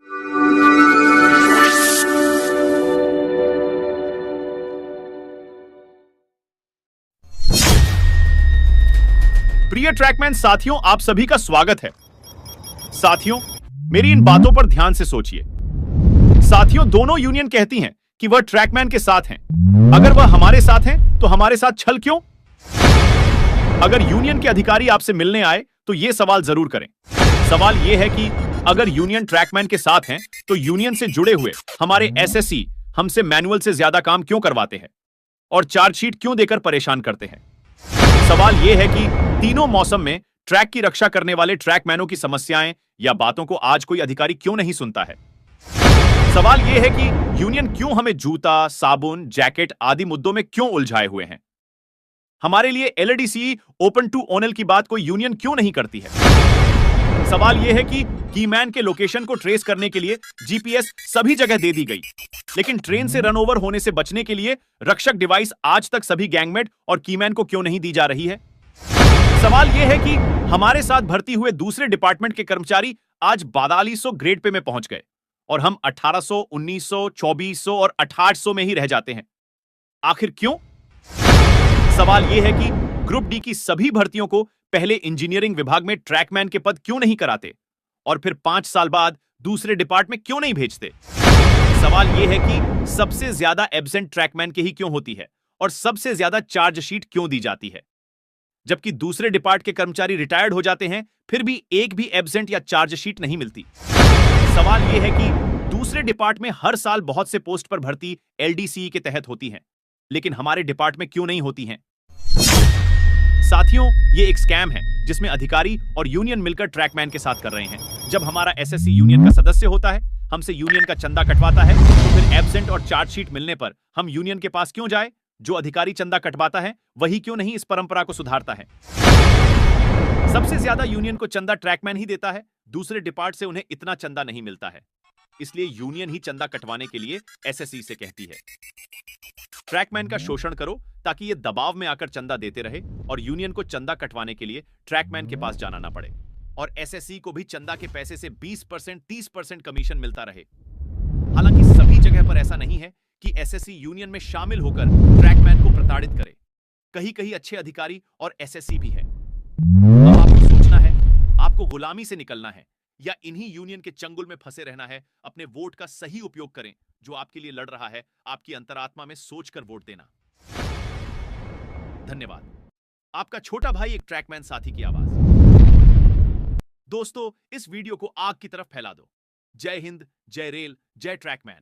प्रिय ट्रैकमैन साथियों, आप सभी का स्वागत है। साथियों, मेरी इन बातों पर ध्यान से सोचिए। साथियों, दोनों यूनियन कहती हैं कि वह ट्रैकमैन के साथ हैं। अगर वह हमारे साथ हैं, तो हमारे साथ छल क्यों? अगर यूनियन के अधिकारी आपसे मिलने आए तो यह सवाल जरूर करें। सवाल यह है कि अगर यूनियन ट्रैकमैन के साथ हैं, तो यूनियन से जुड़े हुए हमारे एसएससी हमसे मैनुअल से ज्यादा काम क्यों करवाते हैं और चार्जशीट क्यों देकर परेशान करते हैं? सवाल यह है कि तीनों मौसम में ट्रैक की रक्षा करने वाले ट्रैकमैनों की समस्याएं या बातों को आज कोई अधिकारी क्यों नहीं सुनता है? सवाल यह है कि यूनियन क्यों हमें जूता, साबुन, जैकेट आदि मुद्दों में क्यों उलझाए हुए हैं? हमारे लिए एलडीसी ओपन टू ओनल की बात कोई यूनियन क्यों नहीं करती है? सवाल यह है कि कीमैन के लोकेशन को ट्रेस करने के लिए जीपीएस सभी जगह दे दी गई, लेकिन ट्रेन से रन ओवर होने से बचने के लिए रक्षक डिवाइस आज तक सभी गैंगमेट और कीमैन को क्यों नहीं दी जा रही है? सवाल यह है कि हमारे साथ भर्ती हुए दूसरे डिपार्टमेंट के कर्मचारी आज 4200 ग्रेड पे में पहुंच गए और हम 1800, 1900, 2400 और 2800 में ही रह जाते हैं। आखिर क्यों? सवाल यह है कि ग्रुप डी की सभी भर्तियों को पहले इंजीनियरिंग विभाग में ट्रैकमैन के पद क्यों नहीं कराते और फिर 5 साल बाद दूसरे डिपार्टमेंट में क्यों नहीं भेजते? सवाल यह है कि सबसे ज्यादा एब्सेंट ट्रैकमैन की ही क्यों होती है और सबसे ज्यादा चार्जशीट क्यों दी जाती है? जबकि दूसरे डिपार्ट के कर्मचारी रिटायर्ड हो जाते हैं, फिर भी एक भी एब्सेंट या चार्जशीट नहीं मिलती। सवाल यह है कि दूसरे डिपार्ट में हर साल बहुत से पोस्ट पर भर्ती एलडीसी के तहत होती हैं, लेकिन हमारे डिपार्ट में क्यों नहीं होती हैं? साथियों, ये एक स्कैम है जिसमें अधिकारी और यूनियन मिलकर ट्रैकमैन के साथ कर रहे हैं। जब हमारा एसएससी यूनियन का सदस्य होता है, हमसे यूनियन का चंदा कटवाता है, तो फिर एब्सेंट और चार्जशीट मिलने पर हम यूनियन के पास क्यों जाए? जो अधिकारी चंदा कटवाता है, वही क्यों नहीं इस परंपरा को सुधारता है? सबसे ज्यादा यूनियन को चंदा ट्रैकमैन ही देता है, दूसरे डिपार्ट से उन्हें इतना चंदा नहीं मिलता है। इसलिए यूनियन ही चंदा कटवाने के लिए एसएससी से कहती है, ट्रैकमैन का शोषण करो ताकि ये दबाव में आकर चंदा देते रहे और यूनियन को चंदा कटवाने के लिए ट्रैकमैन के पास जाना ना पड़े और एसएससी को भी चंदा के पैसे से 20%, 30% कमीशन मिलता रहे। हालांकि सभी जगह पर ऐसा नहीं है कि एसएससी यूनियन में शामिल होकर ट्रैकमैन को प्रताड़ित करे। कहीं कहीं अच्छे अधिकारी और एसएससी भी है। अब आपको सोचना है, आपको गुलामी से निकलना है या इन्हीं यूनियन के चंगुल में फंसे रहना है। अपने वोट का सही उपयोग करें। जो आपके लिए लड़ रहा है, आपकी अंतरात्मा में सोचकर वोट देना। धन्यवाद। आपका छोटा भाई एक ट्रैकमैन साथी की आवाज। दोस्तों, इस वीडियो को आग की तरफ फैला दो। जय हिंद, जय रेल, जय ट्रैकमैन।